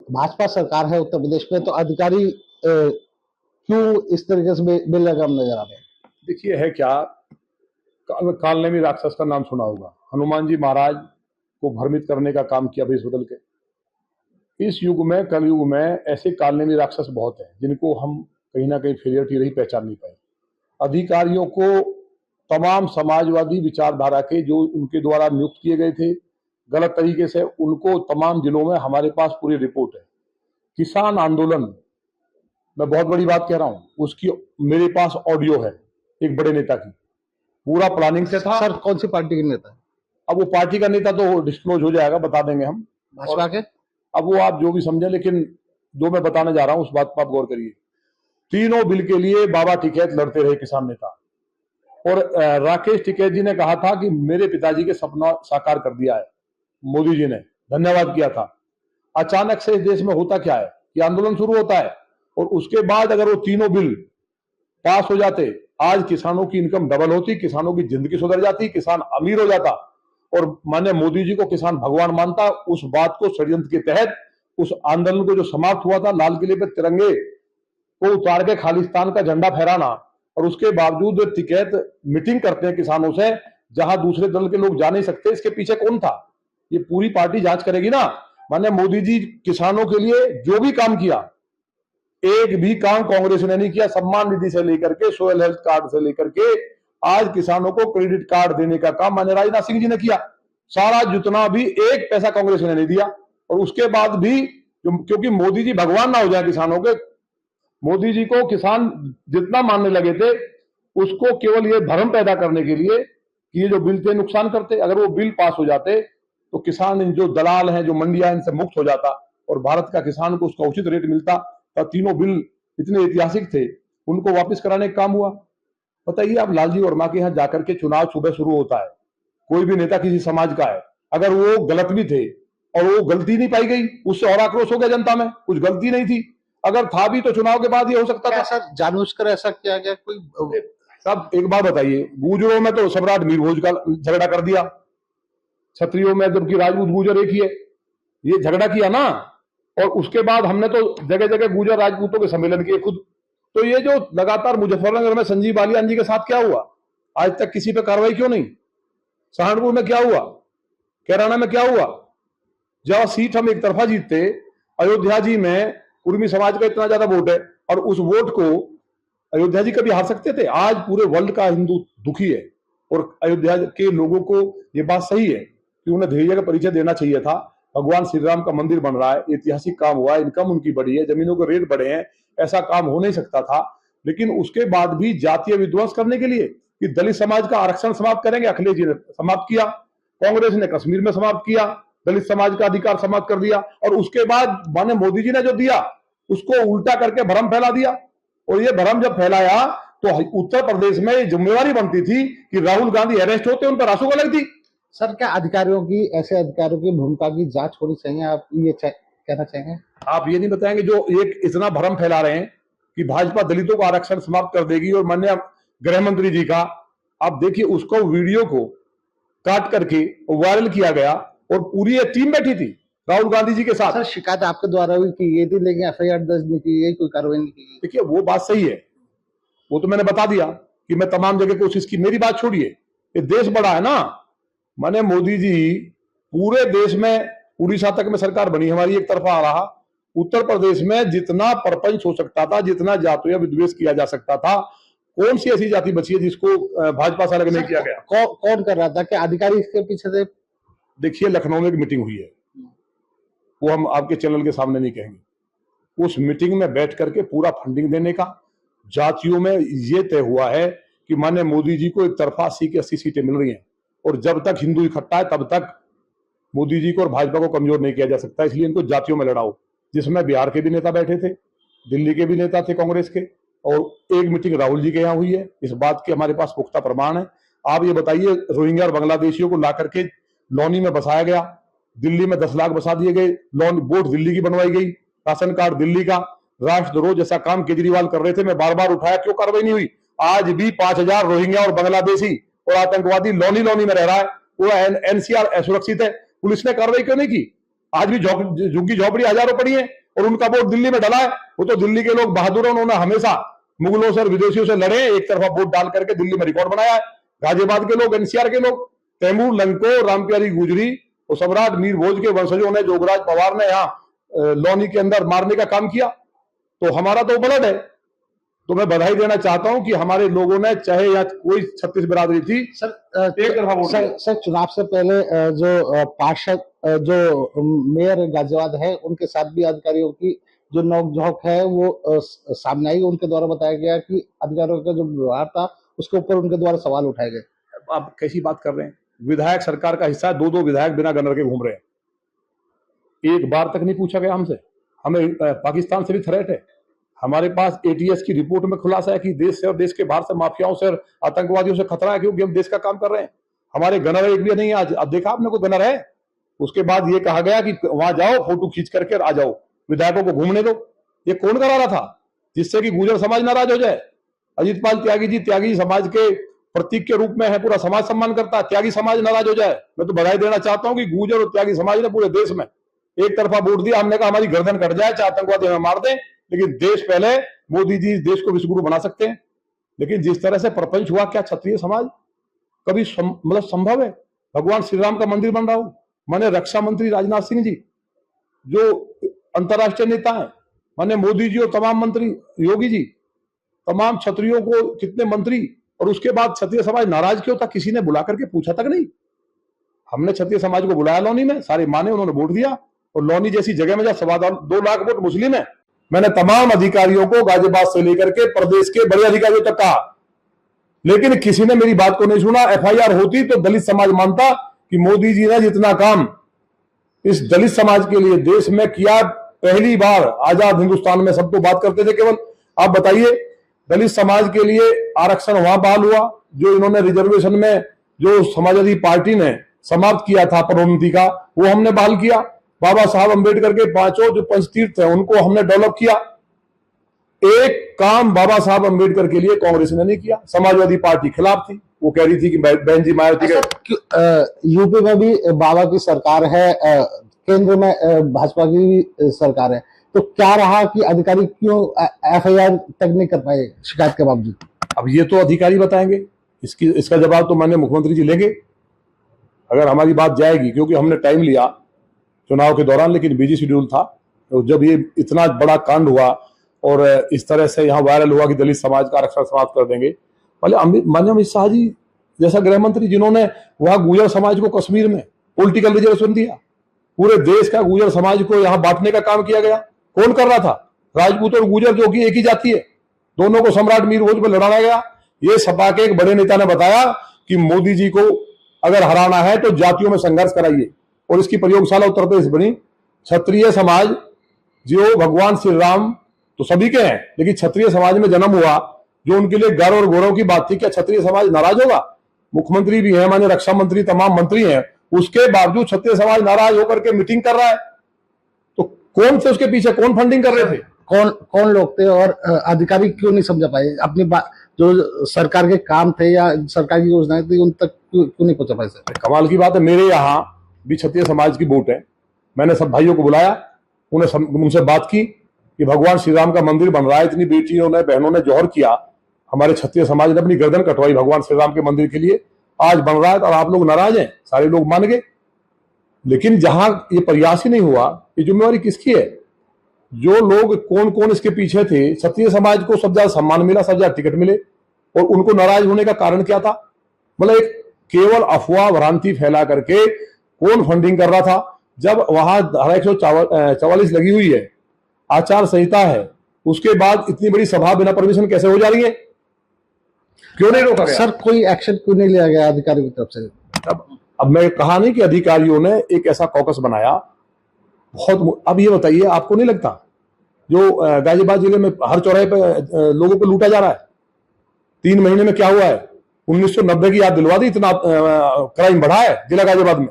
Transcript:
भाजपा सरकार है उत्तर प्रदेश में, तो अधिकारी क्यों इस तरीके से बेलगाम नजर आ रहे हैं? देखिए, है क्या, कालनेमी राक्षस का नाम सुना होगा। हनुमान जी महाराज को भ्रमित करने का काम किया भेष बदल के। इस युग में, कलयुग में, ऐसे कालनेमी राक्षस बहुत हैं जिनको हम कहीं ना कहीं फेलियर की रही पहचान नहीं पाए। अधिकारियों को तमाम समाजवादी विचारधारा के जो उनके द्वारा नियुक्त किए गए थे गलत तरीके से, उनको तमाम जिलों में हमारे पास पूरी रिपोर्ट है। किसान आंदोलन, मैं बहुत बड़ी बात कह रहा हूं, उसकी मेरे पास ऑडियो है एक बड़े नेता की, पूरा प्लानिंग से था। सर, कौन सी पार्टी के नेता? अब वो पार्टी का नेता तो डिस्क्लोज हो जाएगा, बता देंगे हम। भाजपा के? अब वो आप जो भी समझे, लेकिन जो मैं बताने जा रहा हूं उस बात पर आप गौर करिए। तीनों बिल के लिए बाबा टिकैत लड़ते रहे किसान नेता, और राकेश टिकैत जी ने कहा था कि मेरे पिताजी के सपना साकार कर दिया है मोदी जी ने, धन्यवाद किया था। अचानक से इस देश में होता क्या है कि आंदोलन शुरू होता है, और उसके बाद अगर वो तीनों बिल पास हो जाते, आज किसानों की इनकम डबल होती, किसानों की जिंदगी सुधर जाती, किसान अमीर हो जाता, और माननीय मोदी जी को किसान भगवान मानता। उस बात को षड्यंत्र के तहत, उस आंदोलन को जो समाप्त हुआ था, लाल किले पर तिरंगे को उतार के खालिस्तान का झंडा फहराना, और उसके बावजूद टिकैत मीटिंग करते हैं किसानों से जहां दूसरे दल के लोग जा नहीं सकते, इसके पीछे कौन था? ये पूरी पार्टी जांच करेगी ना। माननीय मोदी जी किसानों के लिए जो भी काम किया, एक भी काम कांग्रेस ने नहीं किया। सम्मान निधि से लेकर के, सोयल हेल्थ कार्ड से लेकर के, आज किसानों को क्रेडिट कार्ड देने का काम माननीय राजनाथ सिंह जी ने किया। सारा जितना भी एक पैसा कांग्रेस ने नहीं दिया। और उसके बाद भी क्योंकि मोदी जी भगवान ना हो जाए किसानों के, मोदी जी को किसान जितना मानने लगे थे, उसको केवल ये भ्रम पैदा करने के लिए कि ये जो बिल थे नुकसान करते। अगर वो बिल पास हो जाते तो किसान, जो दलाल हैं, जो मंडियां, इनसे मुक्त हो जाता और भारत का किसान को उसका उचित रेट मिलता। तो तीनों बिल इतने ऐतिहासिक थे, उनको वापस कराने का काम हुआ। बताइए आप, लालजी वर्मा के यहाँ जाकर के चुनाव सुबह शुरू होता है, कोई भी नेता किसी समाज का है, अगर वो गलत भी थे और वो गलती नहीं पाई गई, उससे और आक्रोश हो गया जनता में, कुछ गलती नहीं थी। अगर था भी तो चुनाव के बाद ये हो सकता था। सर, जानबूझकर ऐसा किया गया कोई? सब एक बात बताइए, गुर्जरों में तो सम्राट मीर भोज का झगड़ा कर दिया, क्षत्रियों में जबकि राजपूत गुर्जर एक ही है, ये झगड़ा किया ना। और उसके बाद हमने तो जगह जगह गुर्जर राजपूतों के सम्मेलन किए खुद। तो ये जो लगातार मुजफ्फरनगर में संजीव बालियान जी के साथ क्या हुआ, आज तक किसी पे कार्रवाई क्यों नहीं? सहारनपुर में क्या हुआ? कैराना में क्या हुआ? जब सीट हम एक तरफा जीतते, अयोध्या जी में कुर्मी समाज का इतना ज्यादा वोट है, और उस वोट को अयोध्या जी कभी हार सकते थे? आज पूरे वर्ल्ड का हिंदू दुखी है, और अयोध्या के लोगों को ये बात सही है कि उन्हें धैर्य का परिचय देना चाहिए था। भगवान श्री राम का मंदिर बन रहा है, ऐतिहासिक काम हुआ है, इनकम उनकी बढ़ी है, जमीनों के रेट बढ़े हैं, ऐसा काम हो नहीं सकता था। लेकिन उसके बाद भी जातीय विध्वंस करने के लिए कि दलित समाज का आरक्षण समाप्त करेंगे, अखिलेश जी ने समाप्त किया, कांग्रेस ने कश्मीर में समाप्त किया, दलित समाज का अधिकार समाप्त कर दिया, और उसके बाद माननीय मोदी जी ने जो दिया उसको उल्टा करके भ्रम फैला दिया। और ये भ्रम जब फैलाया तो उत्तर प्रदेश में जिम्मेवारी बनती थी कि राहुल गांधी अरेस्ट होते, उन पर आंसू गलती थी। सर, क्या अधिकारियों की, ऐसे अधिकारियों की भूमिका की जांच होनी चाहिए, आप ये कहना चाहेंगे? आप ये नहीं बताएंगे जो एक इतना भ्रम फैला रहे हैं कि भाजपा दलितों का आरक्षण समाप्त कर देगी, और माननीय गृह मंत्री जी का आप देखिए, उसको वीडियो को काट करके वायरल किया गया, और पूरी एक टीम बैठी थी राहुल गांधी जी के साथ। सर, शिकायत आपके द्वारा हुई कि ये थी, लेकिन FIR दर्ज नहीं की गई, कोई कार्रवाई नहीं की गई। देखिए, वो बात सही है, वो तो मैंने बता दिया कि मैं तमाम जगह कोशिश की। मेरी बात छोड़िए, ये देश बड़ा है ना। माने मोदी जी पूरे देश में, उड़ीसा तक में सरकार बनी हमारी, एक तरफा आ रहा। उत्तर प्रदेश में जितना प्रपंच हो सकता था, जितना जातीय विद्वेष किया जा सकता था, कौन सी ऐसी जाति बची है जिसको भाजपा से अलग नहीं किया गया? कौन कर रहा था? क्या अधिकारी इसके पीछे थे? देखिए, लखनऊ में एक मीटिंग हुई है, वो हम आपके चैनल के सामने नहीं कहेंगे। उस मीटिंग में बैठ करके पूरा फंडिंग देने का जातियों में ये तय हुआ है कि माननीय मोदी जी को एक तरफा 80 की 80 सीटें मिल रही हैं, और जब तक हिंदू इकट्ठा है तब तक मोदी जी को और भाजपा को कमजोर नहीं किया जा सकता। इसलिए इनको जातियों में लड़ाओ, जिसमें बिहार के भी नेता बैठे थे, दिल्ली के भी नेता थे कांग्रेस के, और एक मीटिंग राहुल जी के यहाँ हुई है। इस बात के हमारे पास पुख्ता प्रमाण है। आप ये बताइए, रोहिंग्या और बांग्लादेशियों को ला करके लौनी में बसाया गया, दिल्ली में 10 लाख बसा दिए गए, लॉन बोट दिल्ली की बनवाई गई, राशन कार्ड दिल्ली का, राष्ट्रद्रोह जैसा काम केजरीवाल कर रहे थे, मैं बार बार उठाया, क्यों कार्रवाई नहीं हुई? आज भी 5000 रोहिंग्या और बांग्लादेशी और आतंकवादी लौनी में रह रहा है, वो NCR असुरक्षित है, पुलिस ने कार्रवाई क्यों नहीं की? आज भी झुग्गी झोपड़ी हजारों पड़ी है, और उनका वोट दिल्ली में डला है। वो तो दिल्ली के लोग बहादुर हैं, उन्होंने हमेशा मुगलों से और विदेशियों से लड़े, एक तरफा वोट डाल करके दिल्ली में रिकॉर्ड बनाया है। गाजियाबाद के लोग, एनसीआर के लोग, तैमूर लंको, रामप्यारी गुजरी और सम्राट मीर भोज के वंशजों ने, जोगराज पवार ने यहाँ लौनी के अंदर मारने का काम किया। तो हमारा तो ब्लड है। तो मैं बधाई देना चाहता हूं कि हमारे लोगों ने, चाहे यहाँ कोई 36 बिरादरी थी, एक तरफा वोट दिया। सर चुनाव से पहले जो पार्षद जो मेयर गाजियाबाद है उनके साथ भी अधिकारियों की जो नोकझोंक है वो सामने आई। उनके द्वारा बताया गया कि अधिकारियों का जो व्यवहार था उसके ऊपर उनके द्वारा सवाल उठाए गए। आप कैसी बात कर रहे हैं? विधायक सरकार का हिस्सा है, दो विधायक बिना गनर के घूम रहे हैं। एक बार तक नहीं पूछा गया हमसे। हमें पाकिस्तान से भी थ्रेट है। हमारे पास एटीएस की रिपोर्ट में खुलासा है कि देश से और देश के बाहर से माफियाओं से और आतंकवादियों से खतरा है, क्योंकि हम देश का काम कर रहे हैं। हमारे गनर एक भी नहीं है। आज अब देखा आपने कोई गनर है? उसके बाद ये कहा गया कि वहां जाओ, फोटो खींच करके आ जाओ, विधायकों को घूमने दो। ये कौन करा रहा था जिससे कि गुर्जर समाज नाराज हो जाए? अजीत पाल त्यागी समाज के प्रतीक के रूप में है, पूरा समाज सम्मान करता है, त्यागी समाज नाराज हो जाए। मैं तो बधाई देना चाहता हूं कि गुर्जर और त्यागी समाज ने पूरे देश में एक तरफा वोट दिया। हमने कहा हमारी गर्दन कट जाए, चाहे आतंकवादी हमें मार दें, लेकिन देश पहले। मोदी जी देश को विश्वगुरु बना सकते हैं, लेकिन जिस तरह से प्रपंच हुआ, क्या क्षत्रिय समाज कभी मतलब संभव है? भगवान श्री राम का मंदिर बन रहा हो, माने रक्षा मंत्री राजनाथ सिंह जी जो अंतर्राष्ट्रीय नेता है, माने मोदी जी और तमाम मंत्री, योगी जी, तमाम क्षत्रियों को कितने मंत्री, और उसके बाद क्षत्रिय समाज नाराज क्यों था? किसी ने बुला करके पूछा तक नहीं। हमने क्षत्रिय समाज को बुलाया लौनी में, सारे माने, उन्होंने वोट दिया। और लौनी जैसी जगह में जब 2 लाख वोट मुस्लिम है, मैंने तमाम अधिकारियों को गाजियाबाद से लेकर के प्रदेश के बड़े अधिकारियों तक कहा, लेकिन किसी ने मेरी बात को नहीं सुना। एफआईआर होती तो दलित समाज मानता कि मोदी जी ने जितना काम इस दलित समाज के लिए देश में किया, पहली बार आजाद हिंदुस्तान में सब तो बात करते थे केवल। आप बताइए, दलित समाज के लिए आरक्षण वहां बहाल हुआ जो इन्होंने रिजर्वेशन में, जो समाजवादी पार्टी ने समाप्त किया था पदोन्नति का, वो हमने बहाल किया। बाबा साहब अंबेडकर के 5 जो पंचतीर्थ है उनको हमने डेवलप किया। एक काम बाबा साहब अंबेडकर के लिए कांग्रेस ने नहीं किया। समाजवादी पार्टी खिलाफ थी, वो कह रही थी कि बहन जी मायावती के यूपी में भी बाबा की सरकार है, केंद्र में भाजपा की भी सरकार है, तो क्या रहा कि अधिकारी क्यों एफआईआर तक नहीं कर पाए शिकायत के बावजूद? अब ये तो अधिकारी बताएंगे, इसका जवाब तो माननीय मुख्यमंत्री जी लेंगे अगर हमारी बात जाएगी, क्योंकि हमने टाइम लिया चुनाव के दौरान, लेकिन बिजी शेड्यूल था। तो जब ये इतना बड़ा कांड हुआ और इस तरह से यहाँ वायरल हुआ कि दलित समाज का आरक्षण समाप्त कर देंगे, माननीय अमित शाह जी जैसा गृह मंत्री जिन्होंने वहां गुर्जर समाज को कश्मीर में पॉलिटिकल रिजर्वेशन दिया, पूरे देश का गुर्जर समाज को यहाँ बांटने का काम किया गया, कौन कर रहा था? राजपूत और गुर्जर जो कि एक ही जाति है, दोनों को सम्राट मीर भोज पर लड़ाया गया। ये सपा के एक बड़े नेता ने बताया कि मोदी जी को अगर हराना है तो जातियों में संघर्ष कराइए, और इसकी प्रयोगशाला उत्तर प्रदेश बनी। क्षत्रिय समाज जो भगवान श्री राम तो सभी के हैं, लेकिन क्षत्रिय समाज में जन्म हुआ जो उनके लिए गर्व और गौरव की बात थी। क्या क्षत्रिय समाज नाराज होगा? मुख्यमंत्री भी है, माने रक्षा मंत्री, तमाम मंत्री हैं, उसके बावजूद क्षत्रिय समाज नाराज होकर के मीटिंग कर रहा है। तो कौन थे उसके पीछे? कौन फंडिंग कर रहे थे? कौन लोग थे? और अधिकारी क्यों नहीं समझा पाए अपनी बात? जो सरकार के काम थे या सरकार की योजनाएं थी उन तक क्यों नहीं पहुंचा पाए? सर कमाल की बात है, मेरे यहाँ भी क्षत्रिय समाज की वोट है। मैंने सब भाइयों को बुलाया, उनसे बात की कि भगवान श्री राम का मंदिर बन रहा है, इतनी बेटियों ने, बहनों ने जौहर किया, हमारे क्षत्रिय समाज ने अपनी गर्दन कटवाई भगवान श्री राम के मंदिर के लिए, आज बन रहा है और आप लोग नाराज हैं। सारे लोग मान गए, लेकिन जहां ये प्रयास ही नहीं हुआ, ये जिम्मेवारी किसकी है? जो लोग कौन कौन इसके पीछे थे, क्षत्रिय समाज को सबसे ज्यादा सम्मान मिला, सबसे ज्यादा टिकट मिले, और उनको नाराज होने का कारण क्या था? मतलब एक केवल अफवाह भ्रांति फैला करके कौन फंडिंग कर रहा था? जब वहां धारा 144 लगी हुई है, आचार संहिता है, उसके बाद इतनी बड़ी सभा बिना परमिशन कैसे हो जा रही है? क्यों नहीं रोका गया? सर कोई एक्शन क्यों नहीं लिया गया अधिकारियों की तरफ से? अब मैं कहा नहीं कि अधिकारियों ने एक ऐसा कॉकस बनाया बहुत। अब ये बताइए, आपको नहीं लगता जो गाजियाबाद जिले में हर चौराहे पे लोगों को लूटा जा रहा है? 3 महीने में क्या हुआ है? 1990 की याद दिलवा दी, इतना क्राइम बढ़ा है जिला गाजियाबाद में।